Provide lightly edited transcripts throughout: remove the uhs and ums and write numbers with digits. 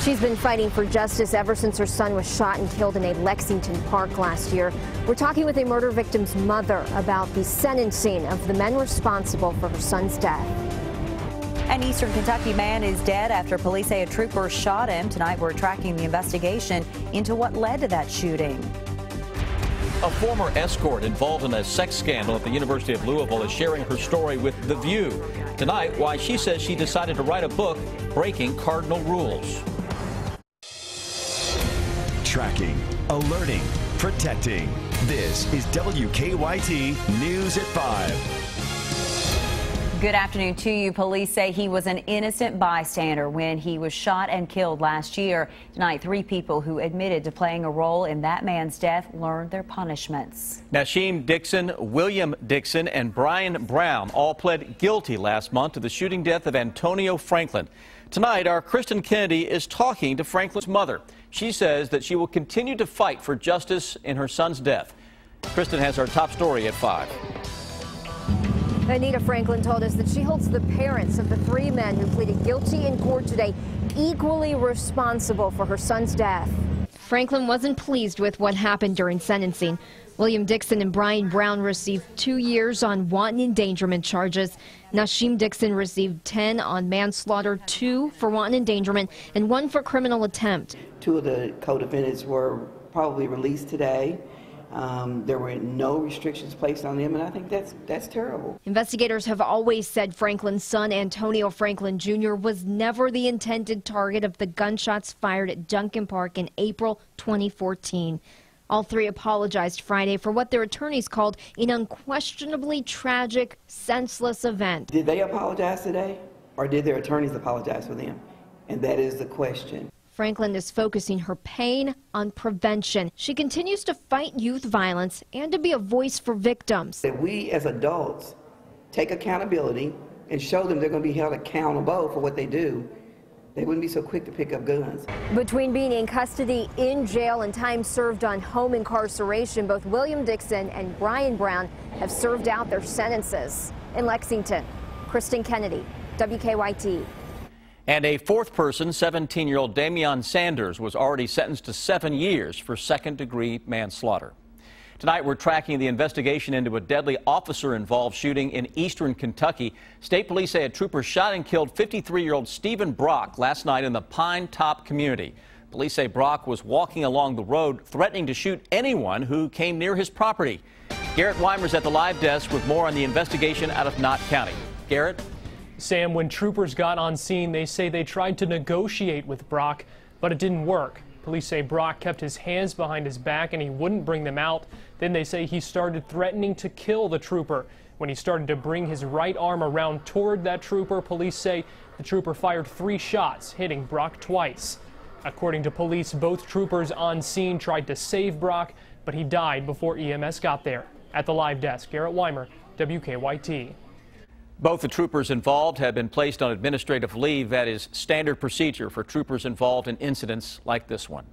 She's been fighting for justice ever since her son was shot and killed in a Lexington park last year. We're talking with a murder victim's mother about the sentencing of the men responsible for her son's death. An Eastern Kentucky man is dead after police say a trooper shot him. Tonight we're tracking the investigation into what led to that shooting. A former escort involved in a sex scandal at the University of Louisville is sharing her story with The View. Tonight, why she says she decided to write a book, Breaking Cardinal Rules. Tracking, alerting, protecting. This is WKYT News at 5. Good afternoon to you. Police say he was an innocent bystander when he was shot and killed last year. Tonight, 3 people who admitted to playing a role in that man's death learned their punishments. Nasheem Dixon, William Dixon, and Brian Brown all pled guilty last month to the shooting death of Antonio Franklin. Tonight, our Kristen Kennedy is talking to Franklin's mother. She says that she will continue to fight for justice in her son's death. Kristen has our top story at 5. Anita Franklin told us that she holds the parents of the 3 men who pleaded guilty in court today equally responsible for her son's death. Franklin wasn't pleased with what happened during sentencing. William Dixon and Brian Brown received 2 years on wanton endangerment charges. Nasheem Dixon received 10 on manslaughter, 2 for wanton endangerment, and 1 for criminal attempt. 2 of the co-defendants were probably released today. There were no restrictions placed on them, and I think that's terrible. Investigators have always said Franklin's son, Antonio Franklin Jr., was never the intended target of the gunshots fired at Duncan Park in April 2014. All 3 apologized Friday for what their attorneys called an unquestionably tragic, senseless event. Did they apologize today, or did their attorneys apologize for them? And that is the question. Franklin is focusing her pain on prevention. She continues to fight youth violence and to be a voice for victims. If we as adults take accountability and show them they're going to be held accountable for what they do, they wouldn't be so quick to pick up guns. Between being in custody, in jail, and time served on home incarceration, both William Dixon and Brian Brown have served out their sentences. In Lexington, Kristen Kennedy, WKYT. And a 4th person, 17-year-old Damian Sanders, was already sentenced to 7 years for second-degree manslaughter. Tonight, we're tracking the investigation into a deadly officer-involved shooting in eastern Kentucky. State police say a trooper shot and killed 53-year-old Stephen Brock last night in the Pine Top community. Police say Brock was walking along the road, threatening to shoot anyone who came near his property. Garrett Weimer's at the live desk with more on the investigation out of Knott County. Garrett? Sam, when troopers got on scene, they say they tried to negotiate with Brock, but it didn't work. Police say Brock kept his hands behind his back and he wouldn't bring them out. Then they say he started threatening to kill the trooper. When he started to bring his right arm around toward that trooper, police say the trooper fired 3 shots, hitting Brock twice. According to police, both troopers on scene tried to save Brock, but he died before EMS got there. At the live desk, Garrett Weimer, WKYT. Both the troopers involved have been placed on administrative leave. That is standard procedure for troopers involved in incidents like this one.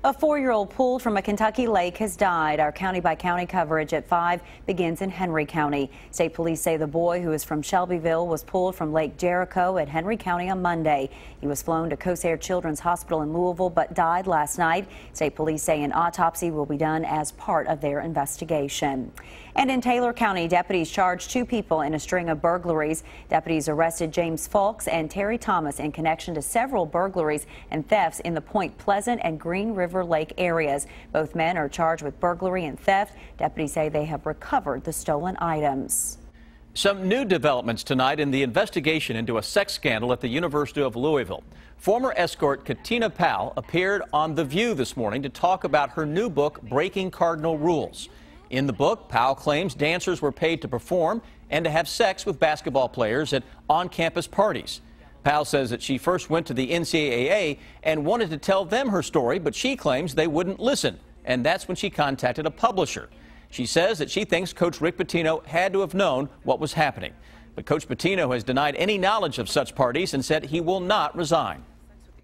A 4-year-old pulled from a Kentucky lake has died. Our county-by-county coverage at 5 begins in Henry County. State police say the boy, who is from Shelbyville, was pulled from Lake Jericho at Henry County on Monday. He was flown to Corsair Children's Hospital in Louisville but died last night. State police say an autopsy will be done as part of their investigation. And in Taylor County, deputies charged 2 people in a string of burglaries. Deputies arrested James Fulks and Terry Thomas in connection to several burglaries and thefts in the Point Pleasant and Green River Lake areas. Both men are charged with burglary and theft. Deputies say they have recovered the stolen items. Some new developments tonight in the investigation into a sex scandal at the University of Louisville. Former escort Katina Powell appeared on The View this morning to talk about her new book, Breaking Cardinal Rules. In the book, Powell claims dancers were paid to perform and to have sex with basketball players at on-campus parties. Powell says that she first went to the NCAA and wanted to tell them her story, but she claims they wouldn't listen, and that's when she contacted a publisher. She says that she thinks Coach Rick Pitino had to have known what was happening. But Coach Pitino has denied any knowledge of such parties and said he will not resign.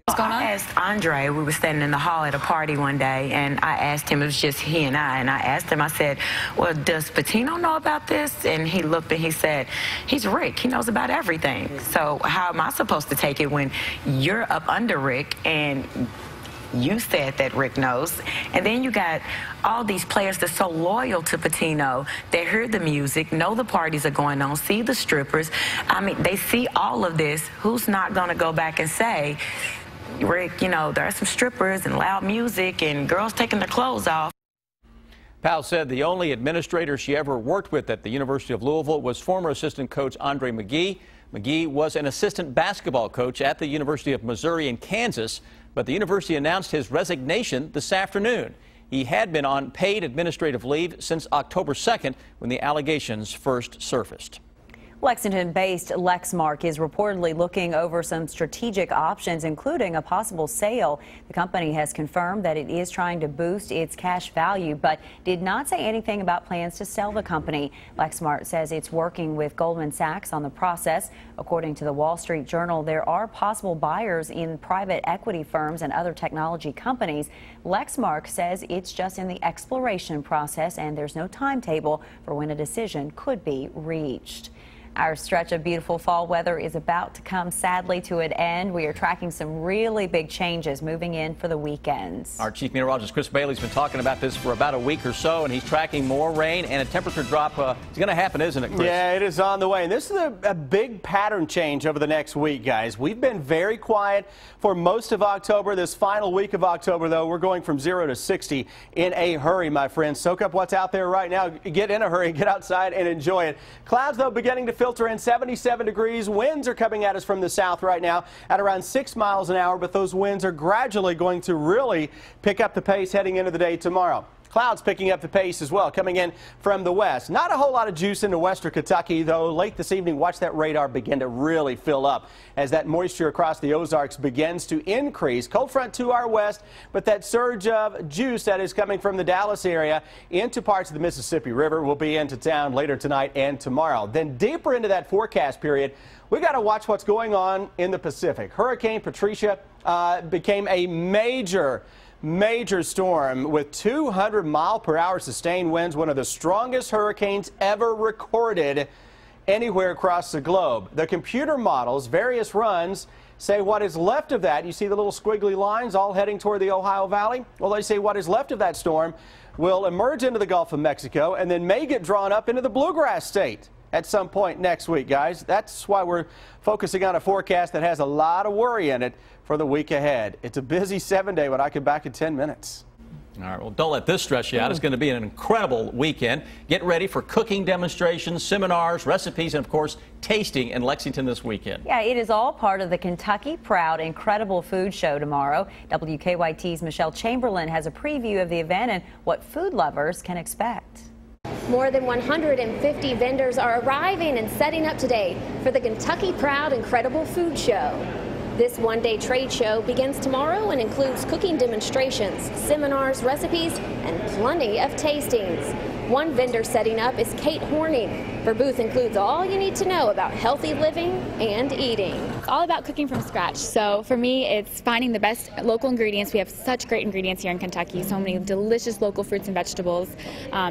What's going on? I asked Andre, we were standing in the hall at a party one day, and I asked him, it was just he and I asked him, I said, well, does Patino know about this? And he looked and he said, he's Rick, he knows about everything. So how am I supposed to take it when you're up under Rick and you said that Rick knows, and then you got all these players that's so loyal to Patino. They hear the music, know the parties are going on, see the strippers. I mean, they see all of this. Who's not going to go back and say, Rick, you know, there are some strippers and loud music and girls taking their clothes off? Powell said the only administrator she ever worked with at the University of Louisville was former assistant coach Andre McGee. McGee was an assistant basketball coach at the University of Missouri in Kansas, but the university announced his resignation this afternoon. He had been on paid administrative leave since October 2nd when the allegations first surfaced. Lexington-based Lexmark is reportedly looking over some strategic options, including a possible sale. The company has confirmed that it is trying to boost its cash value, but did not say anything about plans to sell the company. Lexmark says it's working with Goldman Sachs on the process. According to the Wall Street Journal, there are possible buyers in private equity firms and other technology companies. Lexmark says it's just in the exploration process and there's no timetable for when a decision could be reached. Our stretch of beautiful fall weather is about to come, sadly, to an end. We are tracking some really big changes moving in for the weekends. Our chief meteorologist, Chris Bailey's been talking about this for about a week or so, and he's tracking more rain and a temperature drop. It's going to happen, isn't it, Chris? Yeah, it is on the way. And this is a big pattern change over the next week, guys. We've been very quiet for most of October. This final week of October, though, we're going from 0 to 60 in a hurry, my friends. Soak up what's out there right now. Get in a hurry, get outside and enjoy it. Clouds, though, beginning to filter in. 77 degrees. Winds are coming at us from the south right now at around 6 miles an hour, but those winds are gradually going to really pick up the pace heading into the day tomorrow. Clouds picking up the pace as well, coming in from the west. Not a whole lot of juice into western Kentucky, though. Late this evening, watch that radar begin to really fill up as that moisture across the Ozarks begins to increase. Cold front to our west, but that surge of juice that is coming from the Dallas area into parts of the Mississippi River will be into town later tonight and tomorrow. Then deeper into that forecast period, we got to watch what's going on in the Pacific. Hurricane Patricia became a major storm with 200-mile-per-hour sustained winds, one of the strongest hurricanes ever recorded anywhere across the globe. The computer models, various runs, say what is left of that. You see the little squiggly lines all heading toward the Ohio Valley? Well, they say what is left of that storm will emerge into the Gulf of Mexico and then may get drawn up into the Bluegrass State at some point next week, guys. That's why we're focusing on a forecast that has a lot of worry in it for the week ahead. It's a busy 7-day, but I could back in 10 minutes. All right, well, don't let this stress you out. It's going to be an incredible weekend. Get ready for cooking demonstrations, seminars, recipes, and, of course, tasting in Lexington this weekend. Yeah, it is all part of the Kentucky Proud Incredible Food Show tomorrow. WKYT's Michelle Chamberlain has a preview of the event and what food lovers can expect. More than 150 vendors are arriving and setting up today for the Kentucky Proud Incredible Food Show. This one-day trade show begins tomorrow and includes cooking demonstrations, seminars, recipes, and plenty of tastings. One vendor setting up is Kate Horning. Her booth includes all you need to know about healthy living and eating. It's all about cooking from scratch. So for me, it's finding the best local ingredients. We have such great ingredients here in Kentucky. So many delicious local fruits and vegetables,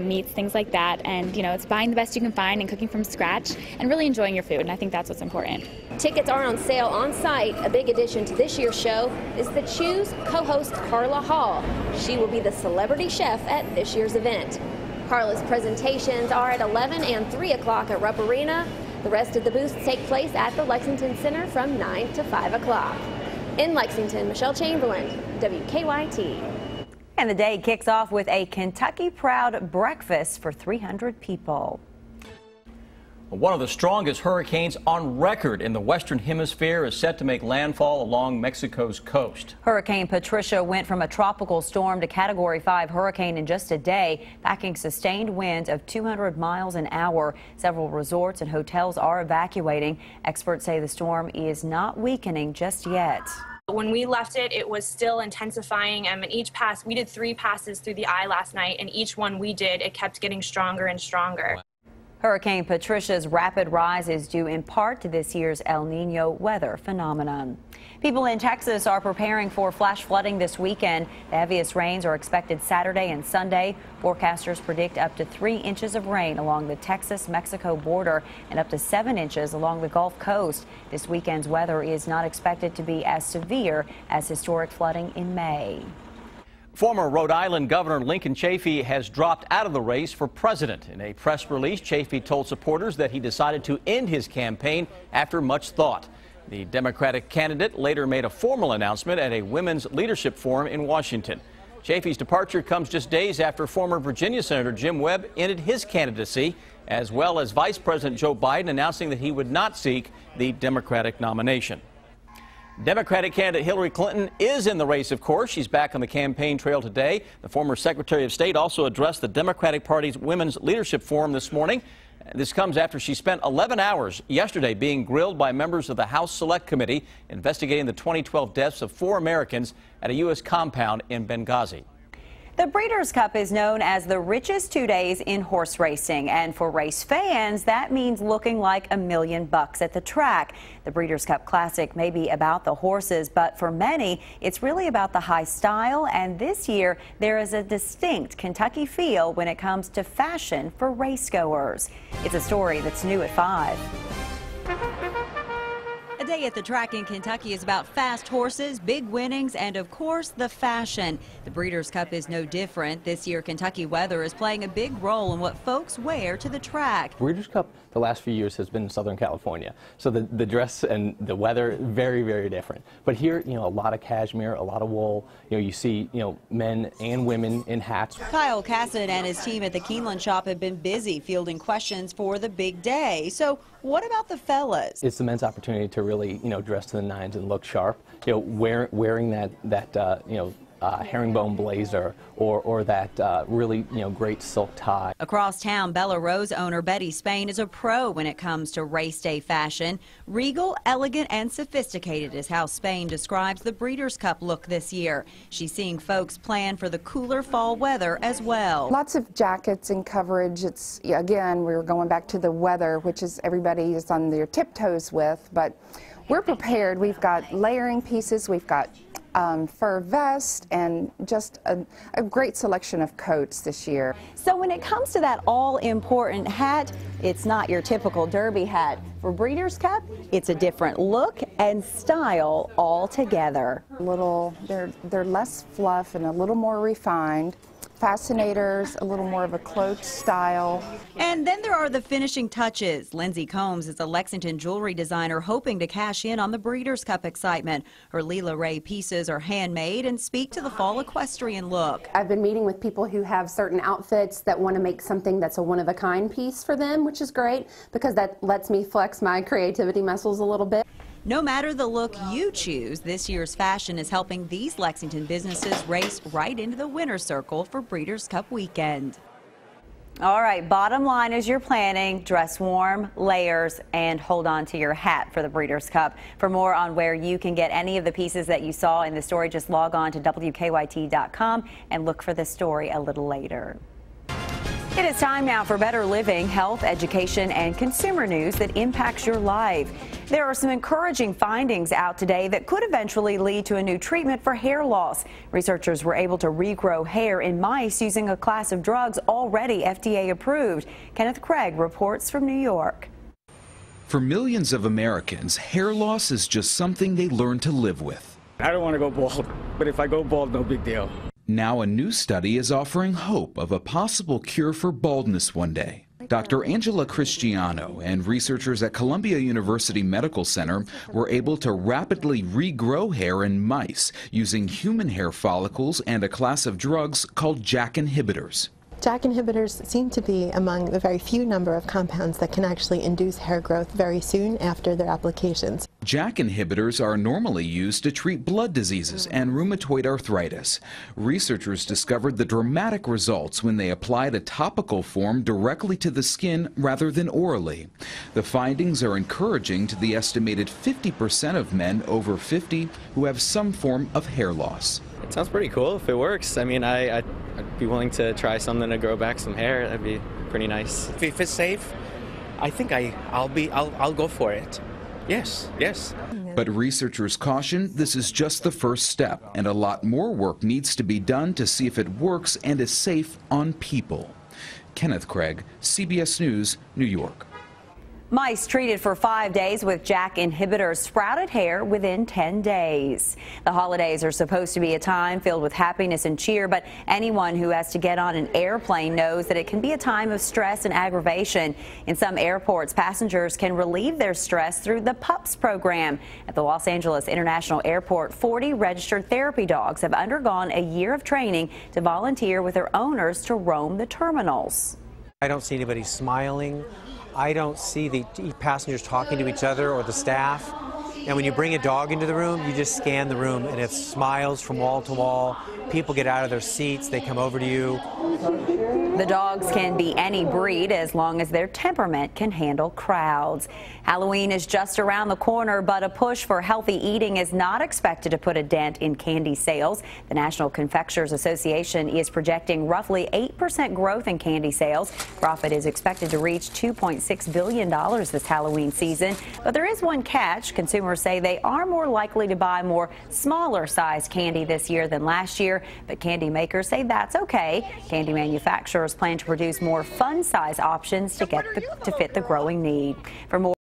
meats, things like that. And, you know, it's buying the best you can find and cooking from scratch and really enjoying your food. And I think that's what's important. Tickets are on sale on site. A big addition to this year's show is the Choose co-host Carla Hall. She will be the celebrity chef at this year's event. Carla's presentations are at 11 and 3 o'clock at Rupp Arena. The rest of the booths take place at the Lexington Center from 9 to 5 o'clock. In Lexington, Michelle Chamberlain, WKYT. And the day kicks off with a Kentucky Proud breakfast for 300 people. One of the strongest hurricanes on record in the Western Hemisphere is set to make landfall along Mexico's coast. Hurricane Patricia went from a tropical storm to Category 5 hurricane in just a day, packing sustained winds of 200 miles an hour. Several resorts and hotels are evacuating. Experts say the storm is not weakening just yet. When we left it, it was still intensifying, and each pass, we did 3 passes through the eye last night, and each one we did, it kept getting stronger and stronger. Hurricane Patricia's rapid rise is due in part to this year's El Nino weather phenomenon. People in Texas are preparing for flash flooding this weekend. The heaviest rains are expected Saturday and Sunday. Forecasters predict up to 3 inches of rain along the Texas-Mexico border and up to 7 inches along the Gulf Coast. This weekend's weather is not expected to be as severe as historic flooding in May. Former Rhode Island Governor Lincoln Chafee has dropped out of the race for president. In a press release, Chafee told supporters that he decided to end his campaign after much thought. The Democratic candidate later made a formal announcement at a women's leadership forum in Washington. Chafee's departure comes just days after former Virginia Senator Jim Webb ended his candidacy, as well as Vice President Joe Biden announcing that he would not seek the Democratic nomination. Democratic candidate Hillary Clinton is in the race, of course. She's back on the campaign trail today. The former Secretary of State also addressed the Democratic Party's Women's Leadership Forum this morning. This comes after she spent 11 hours yesterday being grilled by members of the House Select Committee investigating the 2012 deaths of 4 Americans at a U.S. compound in Benghazi. The Breeders' Cup is known as the richest 2 days in horse racing, and for race fans, that means looking like $1 million at the track. The Breeders' Cup Classic may be about the horses, but for many, it's really about the high style, and this year, there is a distinct Kentucky feel when it comes to fashion for racegoers. It's a story that's new at 5. A day at the track in Kentucky is about fast horses, big winnings, and of course, the fashion. The Breeders' Cup is no different. This year, Kentucky weather is playing a big role in what folks wear to the track. Breeders' Cup the last few years has been in Southern California, so the dress and the weather very, very different. But here, a lot of cashmere, a lot of wool. You see, men and women in hats. Kyle Casson and his team at the Keeneland shop have been busy fielding questions for the big day. So what about the fellas? It's the men's opportunity to really, dress to the nines and look sharp. Wearing that herringbone blazer or that really, great silk tie. Across town, Bella Rose owner Betty Spain is a pro when it comes to race day fashion. Regal, elegant, and sophisticated is how Spain describes the Breeders' Cup look this year. She's seeing folks plan for the cooler fall weather as well. Lots of jackets and coverage. It's, again, we're going back to the weather, which is everybody is on their tiptoes with, but we're prepared. We've got layering pieces, we've got fur vest, and just a great selection of coats this year. So when it comes to that all-important hat, it's not your typical derby hat. For Breeders' Cup, it's a different look and style altogether. They're less fluff and a little more refined. Fascinators, a little more of a cloaked style. And then there are the finishing touches. Lindsay Combs is a Lexington jewelry designer hoping to cash in on the Breeders' Cup excitement. Her Leela Ray pieces are handmade and speak to the fall equestrian look. I've been meeting with people who have certain outfits that want to make something that's a one-of-a-kind piece for them, which is great because that lets me flex my creativity muscles a little bit. No matter the look you choose, this year's fashion is helping these Lexington businesses race right into the winner's circle for Breeders' Cup weekend. All right, bottom line as you're planning, dress warm, layers, and hold on to your hat for the Breeders' Cup. For more on where you can get any of the pieces that you saw in the story, just log on to WKYT.com and look for the story a little later. It is time now for better living, health, education, and consumer news that impacts your life. There are some encouraging findings out today that could eventually lead to a new treatment for hair loss. Researchers were able to regrow hair in mice using a class of drugs already FDA approved. Kenneth Craig reports from New York. For millions of Americans, hair loss is just something they learn to live with. I don't want to go bald, but if I go bald, no big deal. Now a new study is offering hope of a possible cure for baldness one day. Dr. Angela Cristiano and researchers at Columbia University Medical Center were able to rapidly regrow hair in mice using human hair follicles and a class of drugs called JAK inhibitors. JAK inhibitors seem to be among the very few number of compounds that can actually induce hair growth very soon after their applications. JAK inhibitors are normally used to treat blood diseases and rheumatoid arthritis. Researchers discovered the dramatic results when they applied a topical form directly to the skin rather than orally. The findings are encouraging to the estimated 50% of men over 50 who have some form of hair loss. It sounds pretty cool if it works. I mean, I'd be willing to try something to grow back some hair. That'd be pretty nice. If it's safe I think I'll go for it. Yes, yes. But researchers caution this is just the first step, and a lot more work needs to be done to see if it works and is safe on people. Kenneth Craig, CBS News, New York. Mice treated for 5 days with JAK inhibitors sprouted hair within 10 days. The holidays are supposed to be a time filled with happiness and cheer, but anyone who has to get on an airplane knows that it can be a time of stress and aggravation. In some airports, passengers can relieve their stress through the PUPS program. At the Los Angeles International Airport, 40 registered therapy dogs have undergone a year of training to volunteer with their owners to roam the terminals. I don't see anybody smiling. I don't see the passengers talking to each other or the staff. And when you bring a dog into the room, you just scan the room and it's smiles from wall to wall. People get out of their seats, they come over to you. The dogs can be any breed as long as their temperament can handle crowds. Halloween is just around the corner, but a push for healthy eating is not expected to put a dent in candy sales. The National Confectioners Association is projecting roughly 8% growth in candy sales. Profit is expected to reach $2.6 billion this Halloween season. But there is one catch. Consumers say they are more likely to buy more smaller sized candy this year than last year, but candy makers say that's okay. Candy manufacturers plan to produce more fun size options to fit the growing need. For more